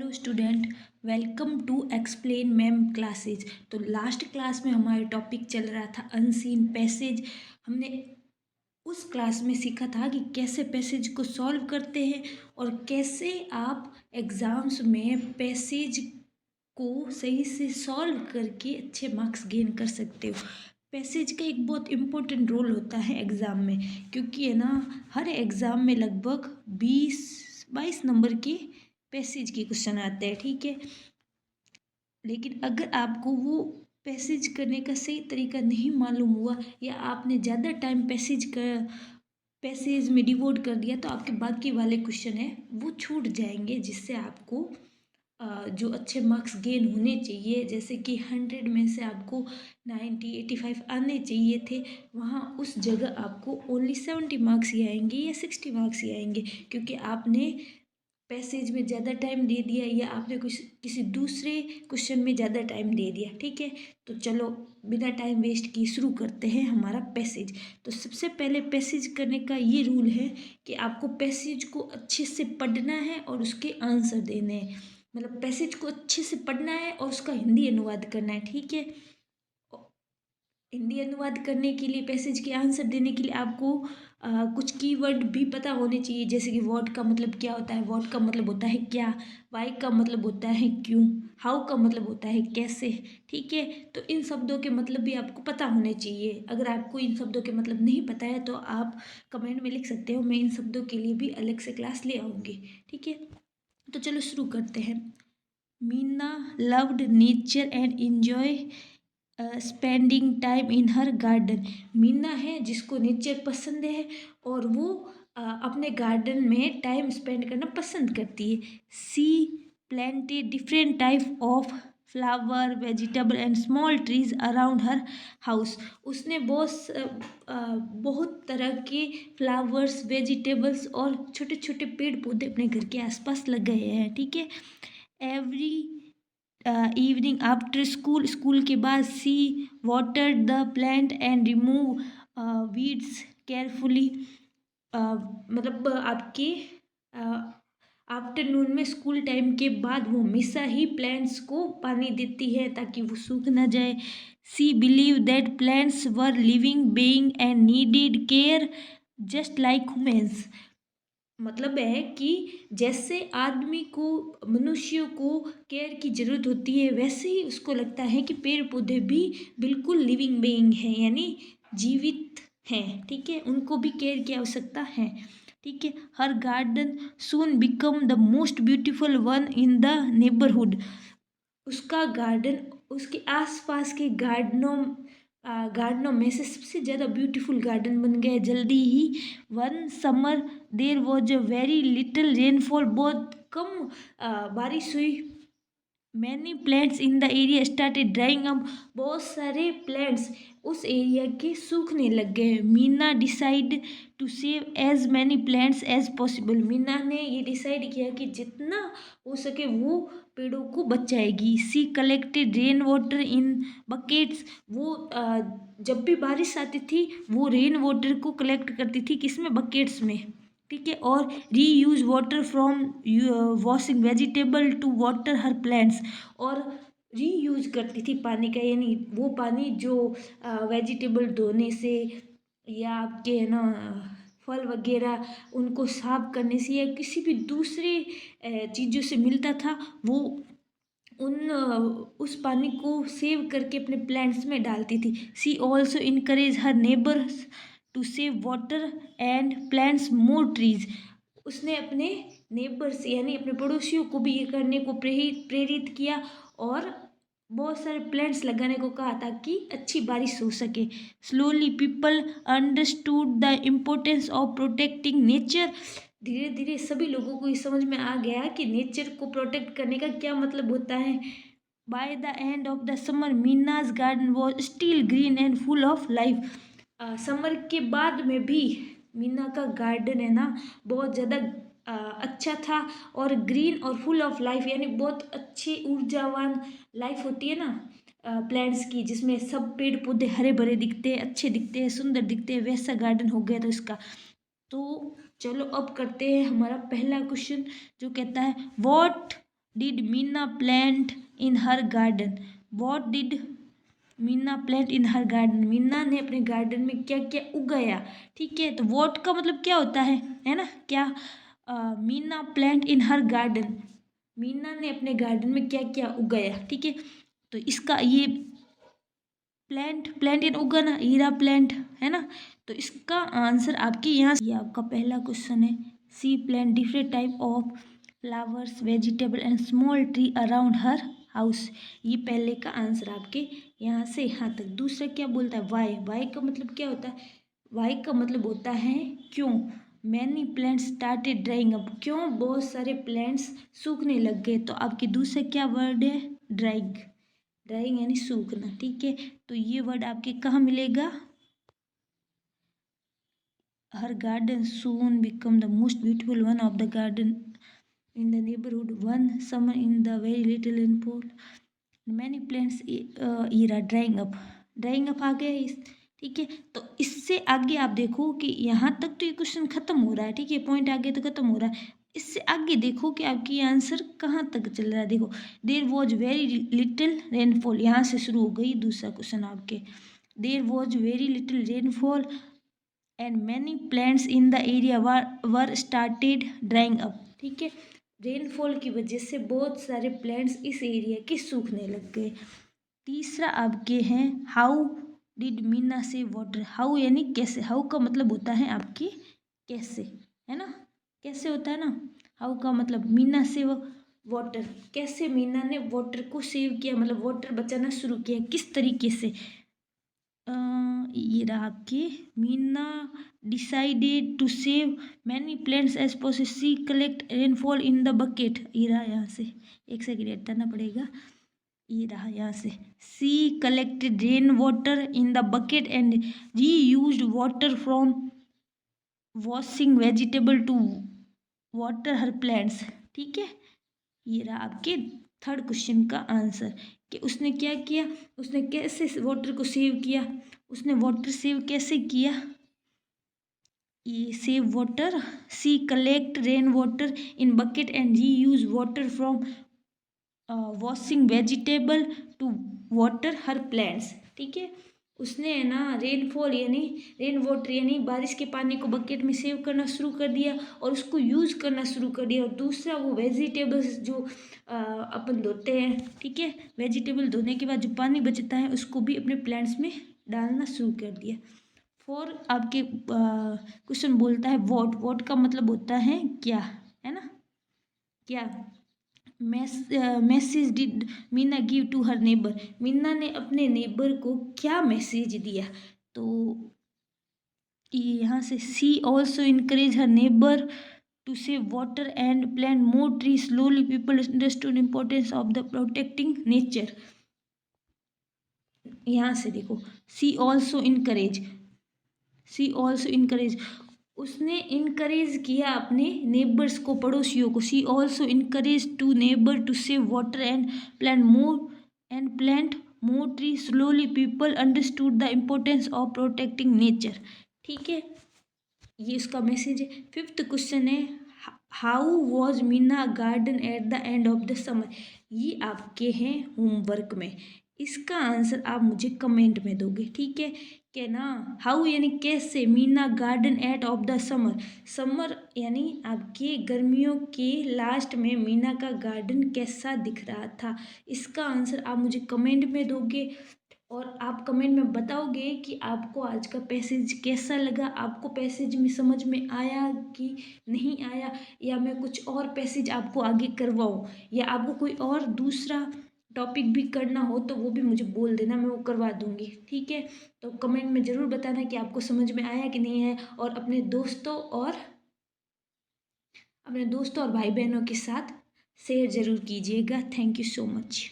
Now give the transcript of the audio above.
Hello student, welcome to explain ma'am classes. तो last class में हमारा टॉपिक चल रहा था अनसीन पैसेज। हमने उस क्लास में सीखा था कि कैसे पैसेज को सॉल्व करते हैं और कैसे आप एग्ज़ाम्स में पैसेज को सही से सॉल्व करके अच्छे मार्क्स गेन कर सकते हो। पैसेज का एक बहुत इम्पोर्टेंट रोल होता है एग्ज़ाम में, क्योंकि है ना, हर एग्ज़ाम में लगभग 20-22 नंबर के पैसेज के क्वेश्चन आते हैं, ठीक है। लेकिन अगर आपको वो पैसेज करने का सही तरीका नहीं मालूम हुआ या आपने ज़्यादा टाइम पैसेज में डिवोट कर दिया, तो आपके बाकी वाले क्वेश्चन हैं वो छूट जाएंगे, जिससे आपको जो अच्छे मार्क्स गेन होने चाहिए, जैसे कि 100 में से आपको 90-85 आने चाहिए थे, वहाँ उस जगह आपको ओनली 70 मार्क्स ही आएंगे या 60 मार्क्स ही आएंगे, क्योंकि आपने पैसेज में ज़्यादा टाइम दे दिया या आपने कुछ किसी दूसरे क्वेश्चन में ज़्यादा टाइम दे दिया, ठीक है। तो चलो बिना टाइम वेस्ट किए शुरू करते हैं हमारा पैसेज। तो सबसे पहले पैसेज करने का ये रूल है कि आपको पैसेज को अच्छे से पढ़ना है और उसके आंसर देने हैं। मतलब पैसेज को अच्छे से पढ़ना है और उसका हिंदी अनुवाद करना है, ठीक है। हिंदी अनुवाद करने के लिए, पैसेज के आंसर देने के लिए आपको कुछ कीवर्ड भी पता होने चाहिए, जैसे कि व्हाट का मतलब क्या होता है, व्हाट का मतलब होता है क्या, वाई का मतलब होता है क्यों, हाउ का मतलब होता है कैसे, ठीक है। तो इन शब्दों के मतलब भी आपको पता होने चाहिए। अगर आपको इन शब्दों के मतलब नहीं पता है तो आप कमेंट में लिख सकते हो, मैं इन शब्दों के लिए भी अलग से क्लास ले आऊँगी, ठीक है। तो चलो शुरू करते हैं। Meena loved nature and enjoy spending time in her garden. Meena है जिसको नेचर पसंद है और वो अपने गार्डन में टाइम स्पेंड करना पसंद करती है। She planted different type of flower, vegetable and small trees around her house. उसने बहुत तरह के फ्लावर्स, वेजिटेबल्स और छोटे छोटे पेड़ पौधे अपने घर के आसपास लगाए हैं, ठीक है। एवरी इवनिंग आफ्टर स्कूल के बाद she water the plant and remove weeds carefully. मतलब आपके आफ्टरनून में स्कूल टाइम के बाद वो हमेशा ही प्लांट्स को पानी देती है ताकि वो सूख ना जाए। She believe that plants were living being and needed care just like humans. मतलब है कि जैसे आदमी को, मनुष्य को केयर की ज़रूरत होती है, वैसे ही उसको लगता है कि पेड़ पौधे भी बिल्कुल लिविंग बीइंग हैं, यानी जीवित हैं, ठीक है। उनको भी केयर की आवश्यकता है, ठीक है। Her garden soon become the most beautiful one in the neighbourhood. उसका गार्डन उसके आसपास के गार्डनों में से सबसे ज़्यादा ब्यूटीफुल गार्डन बन गया जल्दी ही। One summer there was a very little rainfall. बहुत कम बारिश हुई। Many plants in the area started drying up. बहुत सारे प्लांट्स उस एरिया के सूखने लग गए। Meena decide to save as many plants as possible. Meena ने ये डिसाइड किया कि जितना हो सके वो पेड़ों को बचाएगी। She collected rain water in buckets. वो जब भी बारिश आती थी वो रेन वाटर को कलेक्ट करती थी, किसमें, बकेट्स में, ठीक है। और reuse water from washing vegetable to water her plants. और री यूज करती थी पानी का, यानी वो पानी जो वेजिटेबल धोने से या आपके है ना फल वगैरह उनको साफ करने से या किसी भी दूसरे चीज़ों से मिलता था, वो उस पानी को सेव करके अपने प्लांट्स में डालती थी। She also encourage her neighbours to save water and plants more trees. उसने अपने नेबर्स यानी अपने पड़ोसियों को भी ये करने को प्रेरित किया और बहुत सारे प्लांट्स लगाने को कहा ताकि अच्छी बारिश हो सके। Slowly people understood the importance of protecting nature. धीरे धीरे सभी लोगों को ये समझ में आ गया कि नेचर को प्रोटेक्ट करने का क्या मतलब होता है। By the end of the summer Meena's garden was still green and full of life. Summer के बाद में भी मीना का गार्डन है ना बहुत ज़्यादा अच्छा था और ग्रीन और फुल ऑफ लाइफ, यानी बहुत अच्छी ऊर्जावान लाइफ होती है ना प्लांट्स की, जिसमें सब पेड़ पौधे हरे भरे दिखते हैं, अच्छे दिखते हैं, सुंदर दिखते हैं, वैसा गार्डन हो गया था इसका। तो चलो अब करते हैं हमारा पहला क्वेश्चन, जो कहता है what did Meena plant in her garden? What did Meena plant in her garden? Meena ने अपने गार्डन में क्या क्या उगाया? ठीक है, तो वॉट का मतलब क्या होता है ना, क्या? Meena plant in her garden, Meena ने अपने गार्डन में क्या क्या उगाया? ठीक है, तो इसका ये प्लांट इन उगाना, हीरा प्लांट है ना, तो इसका आंसर आपके यहाँ ये आपका पहला क्वेश्चन है। She plant different type of flowers vegetable and small tree around her house. ये पहले का आंसर आपके यहाँ से यहाँ तक। दूसरा क्या बोलता है? वाई। वाई का मतलब क्या होता है? वाई का मतलब होता है क्यों। Many plants started drying up, क्यों बहुत सारे प्लांट्स सूखने लग गए। तो आपके दूसरा क्या वर्ड है? ड्राइंग। ड्राइंग यानी सूखना। ठीक है, तो ये वर्ड आपके कहाँ मिलेगा? Her garden soon become the most beautiful one of the garden in the neighbourhood one summer in the very little rainfall many plants are drying up आ गया इस। ठीक है, तो इससे आगे आप देखो कि यहाँ तक तो ये क्वेश्चन खत्म हो रहा है। ठीक है, पॉइंट आगे तो खत्म हो रहा है। इससे आगे देखो कि आपकी आंसर कहाँ तक चल रहा है। देखो, there was very little rainfall, यहाँ से शुरू हो गई दूसरा क्वेश्चन आपके। There was very little rainfall and many plants in the area were started drying up. ठीक है, रेनफॉल की वजह से बहुत सारे प्लांट्स इस एरिया के सूखने लग गए। तीसरा आपके हैं हाउ डिड मीना से वाटर। हाउ यानी कैसे। हाउ का मतलब होता है आपके कैसे, है ना, कैसे होता है ना। हाउ का मतलब मीना से वाटर, कैसे मीना ने वाटर को सेव किया, मतलब वाटर बचाना शुरू किया, किस तरीके से। ये रहा आपके, Meena decided to save many plants as possible, she collect rainfall in the bucket. ये रहा यहाँ से, एक सेकेंड ऐड करना पड़ेगा। ये रहा यहाँ से, she collected rain water in the bucket and reuse water from washing vegetable to water her plants. ठीक है, ये रहा आपके थर्ड क्वेश्चन का आंसर कि उसने क्या किया, उसने कैसे वाटर को सेव किया। उसने वाटर सेव कैसे किया? ये save water, she collect rain water in bucket and reuse water from washing vegetable to water her plants. ठीक है, उसने है ना रेनफॉल यानी रेन वाटर यानी बारिश के पानी को बकेट में सेव करना शुरू कर दिया और उसको यूज़ करना शुरू कर दिया। और दूसरा वो वेजिटेबल्स जो अपन धोते हैं, ठीक है, वेजिटेबल धोने के बाद जो पानी बचता है उसको भी अपने प्लांट्स में डालना शुरू कर दिया। फोर आपके क्वेश्चन बोलता है वॉट। वॉट का मतलब होता है क्या, है ना, क्या। Message did Meena give to her neighbour. Meena ने अपने नेबर को क्या मैसेज दिया? तो यहाँ से she also encourage her neighbour to save water and plant more tree. Slowly people understood importance of the protecting nature. यहाँ से देखो, she also encourage, she also encourage, उसने इनकरेज किया अपने नेबर्स को, पड़ोसियों को। She also encourage to neighbour to save water and plant more tree. Slowly people understood the importance of protecting nature. ठीक है, ये इसका मैसेज है। फिफ्थ क्वेश्चन है how was Meena garden at the end of the summer. ये आपके हैं homework में, इसका आंसर आप मुझे कमेंट में दोगे। ठीक है, क्या ना, हाउ यानी कैसे, Meena garden eight of the summer. Summer यानी आपके गर्मियों के लास्ट में मीना का गार्डन कैसा दिख रहा था। इसका आंसर आप मुझे कमेंट में दोगे और आप कमेंट में बताओगे कि आपको आज का पैसेज कैसा लगा, आपको पैसेज में समझ में आया कि नहीं आया, या मैं कुछ और पैसेज आपको आगे करवाऊँ, या आपको कोई और दूसरा टॉपिक भी करना हो तो वो भी मुझे बोल देना, मैं वो करवा दूँगी। ठीक है, तो कमेंट में ज़रूर बताना कि आपको समझ में आया कि नहीं है, और अपने दोस्तों और भाई बहनों के साथ शेयर ज़रूर कीजिएगा। Thank you so much.